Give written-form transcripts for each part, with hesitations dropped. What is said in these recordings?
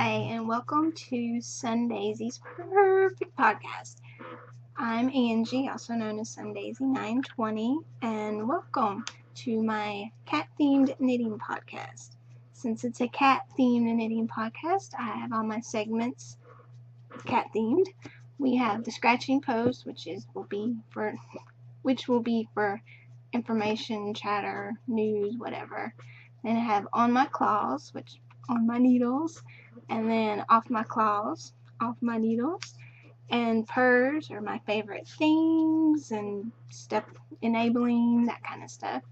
Hi, and welcome to Sundaisy's Purrfect podcast. I'm Angie, also known as Sundaisy920, and welcome to my cat-themed knitting podcast. Since it's a cat-themed knitting podcast, I have all my segments cat-themed. We have the scratching post, which will be for information, chatter, news, whatever. Then I have on my claws, which on my needles, and then off my claws, off my needles, and purrs are my favorite things and stuff enabling, that kind of stuff.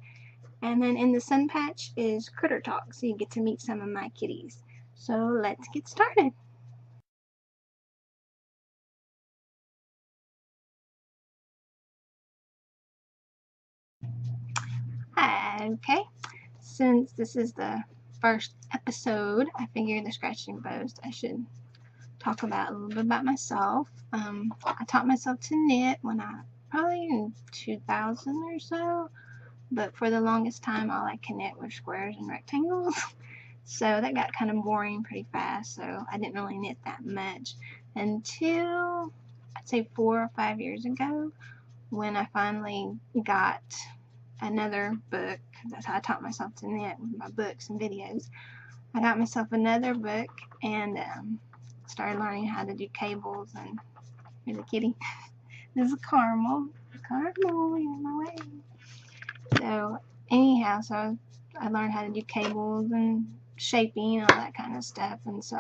And then in the sun patch is critter talk, so you get to meet some of my kitties. So let's get started. Okay, since this is the first episode, I figured the scratching post I should talk about a little bit about myself. I taught myself to knit when probably in 2000 or so, but for the longest time all I could knit were squares and rectangles. So that got kind of boring pretty fast, so I didn't really knit that much until I'd say 4 or 5 years ago when I finally got another book. That's how I taught myself to knit, with my books and videos. I got myself another book and started learning how to do cables. And here's a kitty. This is Caramel. Caramel, you're in my way. So anyhow, I learned how to do cables and shaping and all that kind of stuff. And so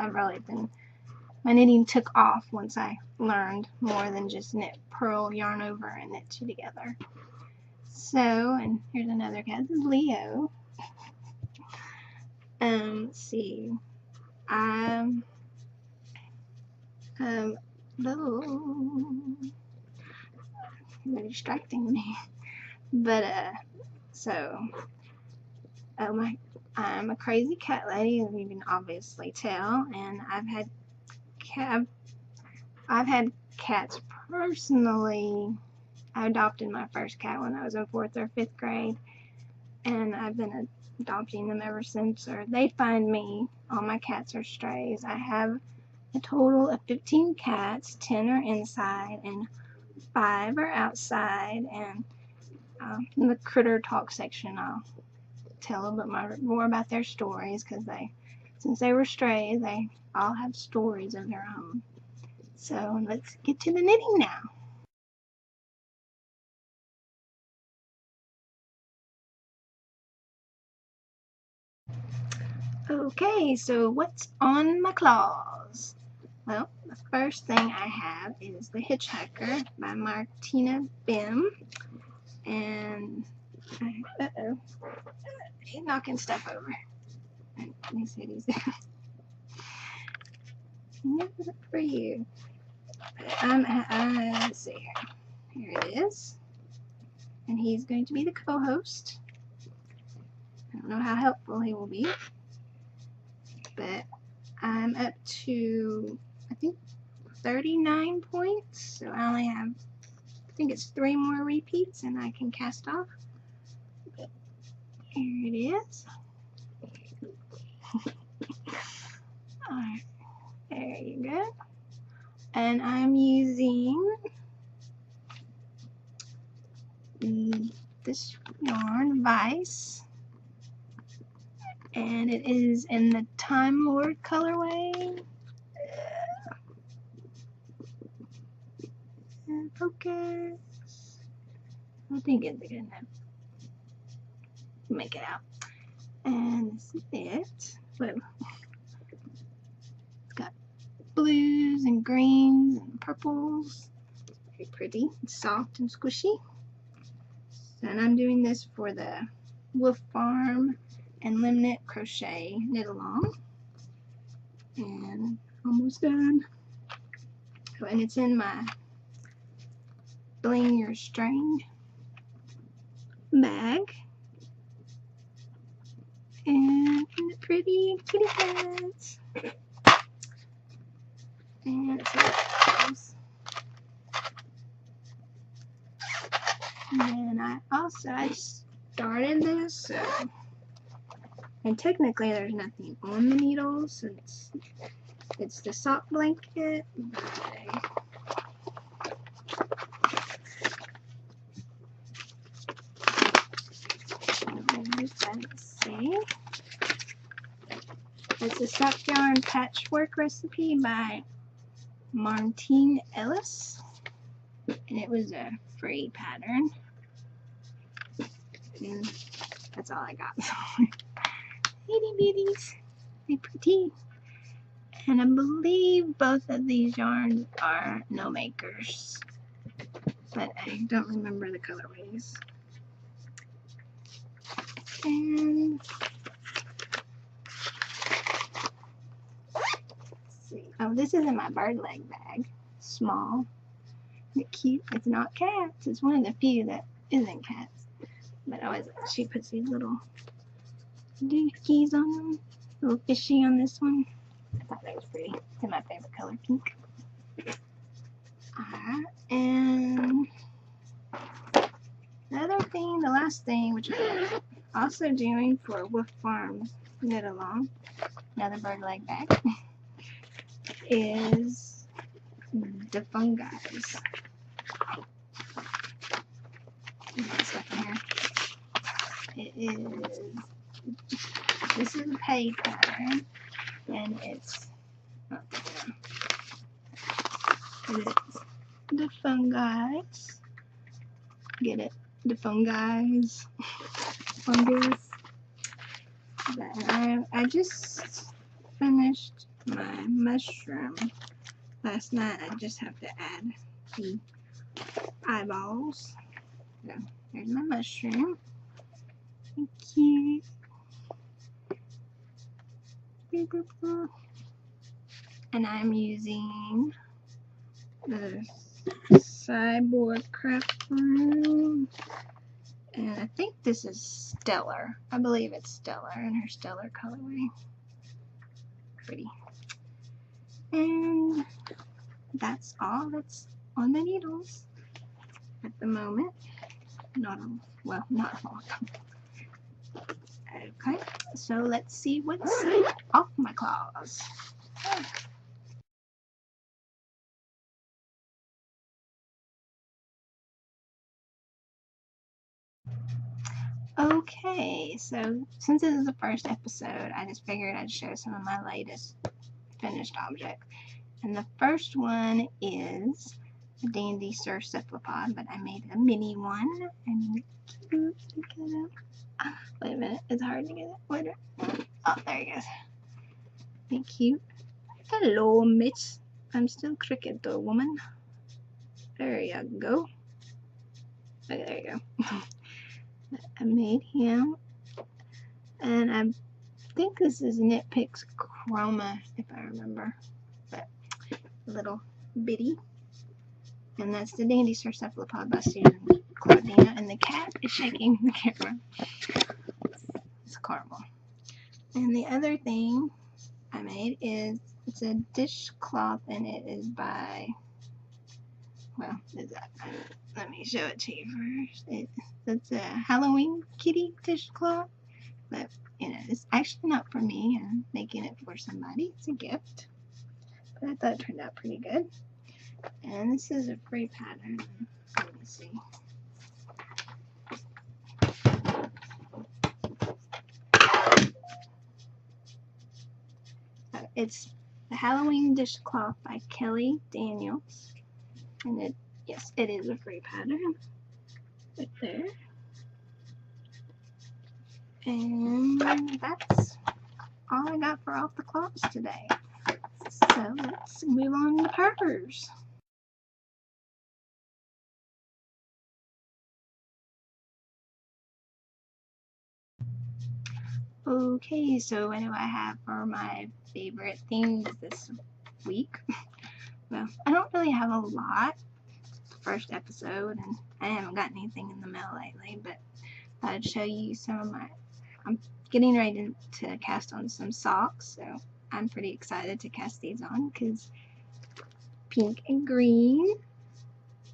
my knitting took off once I learned more than just knit, purl, yarn over, and knit two together. So, and here's another cat. This is Leo. Let's see. They're distracting me. But I'm a crazy cat lady, as you can obviously tell, and I've had cats personally. I adopted my first cat when I was in 4th or 5th grade, and I've been adopting them ever since, or they find me. All my cats are strays. I have a total of 15 cats, 10 are inside, and 5 are outside. And in the critter talk section, I'll tell a little bit more about their stories, because since they were strays, they all have stories of their own. So let's get to the knitting now. Okay, so what's on my claws? Well, the first thing I have is The Hitchhiker by Martina Bim. And, he's knocking stuff over. Let me see these. Never for you. Let's see here. Here it is. And he's going to be the co-host. I don't know how helpful he will be, but I'm up to, I think, 39 points, so I only have, I think it's 3 more repeats and I can cast off. But here it is. Alright, there you go. And I'm using this yarn, Vice, and it is in the Time Lord colorway. And focus. I think it's good enough. Make it out. And this is it. Whoa. It's got blues and greens and purples. Very pretty. It's soft and squishy. And I'm doing this for the Wolf Farm and Limb Knit Crochet Knit Along. And almost done. Oh, and it's in my Bling Your String bag. And the pretty kitty cats. And let's see what else. And I started this, so, and technically there's nothing on the needles, since It's the sock blanket by let's see. It's a sock yarn patchwork recipe by Martine Ellis, and it was a free pattern. And that's all I got. Itty bitties, they're pretty. And I believe both of these yarns are no makers, but I don't remember the colorways. And let's see. Oh, this is in my bird leg bag. Small. Isn't it cute? It's not cats. It's one of the few that isn't cats. But always she puts these little dookies on them. Little fishy on this one. I thought that was pretty. It's my favorite color, pink. Alright, and the other thing, the last thing, which I'm also doing for Wolf Farms Knit Along, another bird leg bag, is the fungi's. It is, this is a paid pattern, and it's, the fungi's. Get it? The fungi's. Fungus. But I just finished my mushroom last night. I just have to add the eyeballs. So there's my mushroom. Cute. And I'm using the Cyborg Craft Room, and I think this is Stellar. I believe it's Stellar in her Stellar colorway. Pretty. And that's all that's on the needles at the moment. Not all, well, not all. Okay, so let's see what's off my claws. Okay, so since this is the first episode, I just figured I'd show some of my latest finished objects. And the first one is a Dandy Sur Cephalopod, but I made a mini one. And cute, look at it. Wait a minute, it's hard to get it. Wait a minute. Oh, there he goes. Ain't cute. Hello, miss. I'm still cricket though, woman. There you go. Okay, there you go. I made him, and I think this is Knit Picks Chroma, if I remember, but a little bitty. And that's the Dandy Sur Cephalopod by Susan Claudina, and the cat is shaking the camera. It's caramel. And the other thing I made is, it's a dishcloth, and it is by, well, is that, let me show it to you first. It's a Halloween kitty dishcloth, but you know, it's actually not for me. I'm making it for somebody. It's a gift, but I thought it turned out pretty good. And this is a free pattern. Let me see. It's the Halloween dishcloth by Kelly Daniels, and it, yes, it is a free pattern. Right there. And that's all I got for off the cloths today. So let's move on to purrs. Okay, so what do I have for my favorite things this week? Well, I don't really have a lot. First episode, and I haven't gotten anything in the mail lately, but I'd show you some of my, I'm getting ready to cast on some socks, so I'm pretty excited to cast these on because pink and green.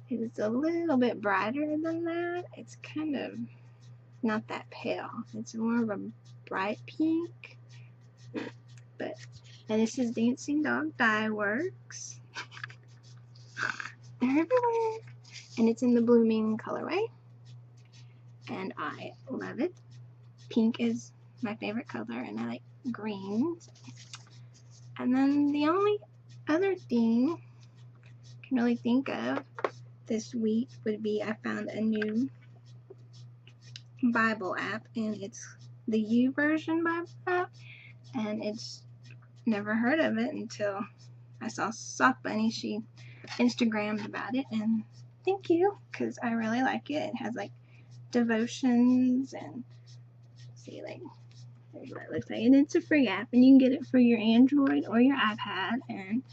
It's a little bit brighter than that. It's kind of not that pale. It's more of a bright pink, but And this is Dancing Dog Dye Works. They're everywhere. And it's in the blooming colorway. And I love it. Pink is my favorite color, and I like greens. And then the only other thing I can really think of this week would be I found a new Bible app, and it's the YouVersion Bible app, and it's never heard of it until I saw Soft Bunny. She Instagrammed about it, and thank you, because I really like it. It has like devotions and see, like, there's what it looks like, and it's a free app, and you can get it for your Android or your iPad, and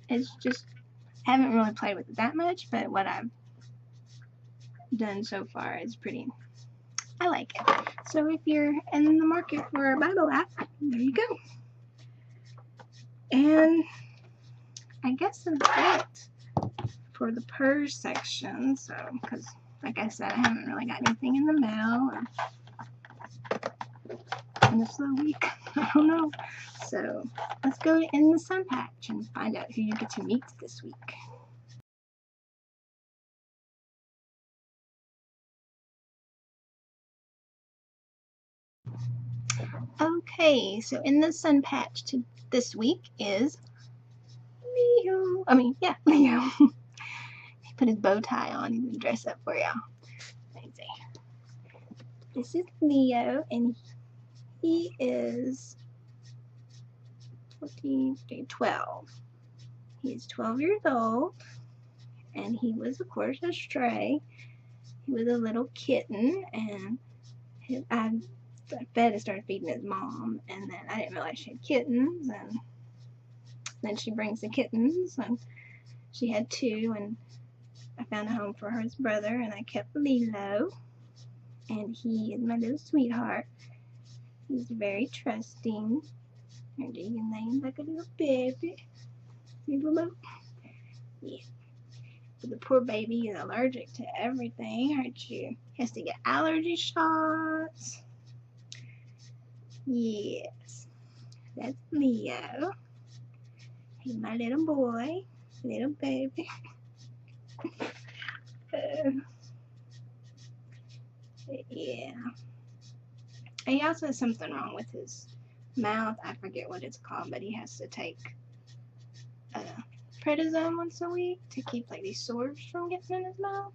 it's just, I haven't really played with it that much, but what I've done so far is pretty, I like it. So if you're in the market for a Bible app, there you go. And I guess that's it for the purse section. So, because like I said, I haven't really got anything in the mail. In a slow week, I don't know. So let's go in the sun patch and find out who you get to meet this week. Okay, so in the sun patch this week is Leo. Leo. He put his bow tie on. He's gonna dress up for y'all. This is Leo, and he is 12. He is 12 years old, and he was, of course, a stray. He was a little kitten, and I started feeding his mom, and then I didn't realize she had kittens, and then she brings the kittens, and she had 2, and I found a home for his brother, and I kept Lilo, and he is my little sweetheart. He's very trusting, and he named like a little baby. Yeah. But the poor baby is allergic to everything, aren't you? He has to get allergy shots. Yes, that's Leo. He's my little boy, little baby. Yeah. And he also has something wrong with his mouth. I forget what it's called, but he has to take prednisone once a week to keep like these sores from getting in his mouth.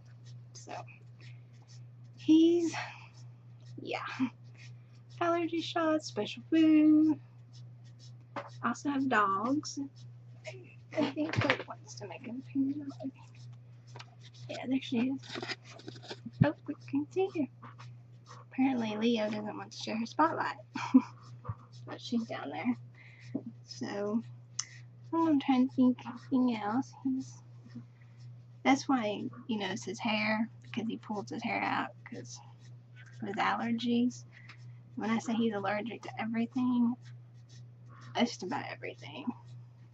So he's, yeah, allergy shots, special food. Also have dogs. I think Hope wants to make him food. Yeah, there she is. Oh, we can see her. Apparently Leo doesn't want to share her spotlight. But she's down there. So I'm trying to think of anything else. That's why you notice his hair, because he pulls his hair out because of his allergies. When I say he's allergic to everything, just about everything.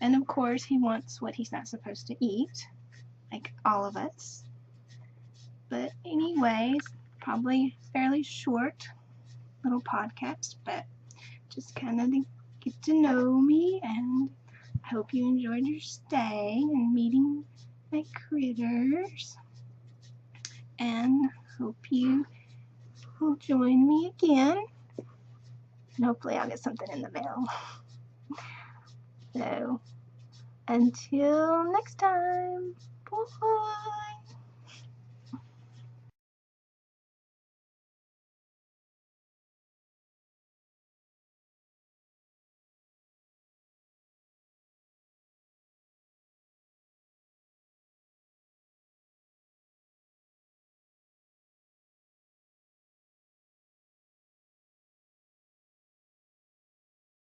And of course he wants what he's not supposed to eat, like all of us. But anyways, probably fairly short little podcast, but just kind of to get to know me, and I hope you enjoyed your stay and meeting my critters, and hope you will join me again, and hopefully I'll get something in the mail. So until next time, bye.